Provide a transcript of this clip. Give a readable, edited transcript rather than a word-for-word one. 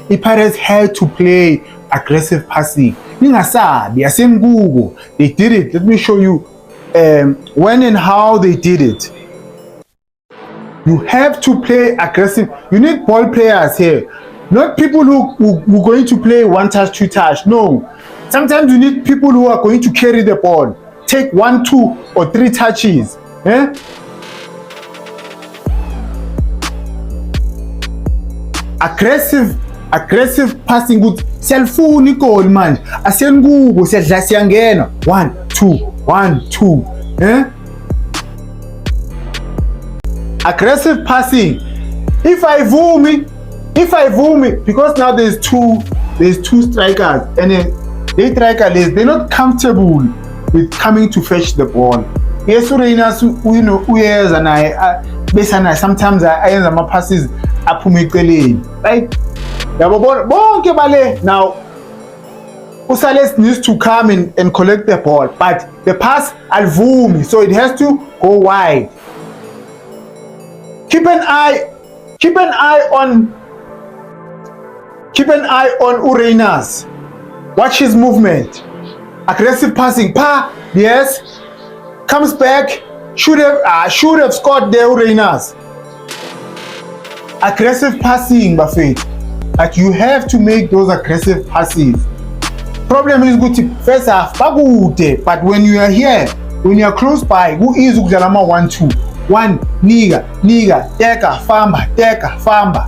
i-Pirates had to play aggressive passing. Ningasabi, asenkubo. They did it. Let me show you when and how they did it. You have to play aggressive. You need ball players here. Not people who are going to play one touch, two touch. No. Sometimes you need people who are going to carry the ball. Take 1, 2, or 3 touches. Eh? Aggressive passing good. Selfuni goal man. Asengubo siyadla siyangena. 1, 2, 1, 2. Eh? Aggressive passing. If I vumi, because now there's two strikers and they strikerless, they're not comfortable with coming to fetch the ball. Yes, you know, and I sometimes I end my passes apumekele. Right? Now Usales needs to come in and collect the ball, but the pass al vumi, so it has to go wide. Keep an eye on Urenas. Watch his movement. Aggressive passing. Yes. Comes back. Should have scored the Urenas. Aggressive passing, Buffett. Like you have to make those aggressive passes. Problem is good first half, but when you are here, when you are close by, who is Ujalama 1-2? 1 niga teka famba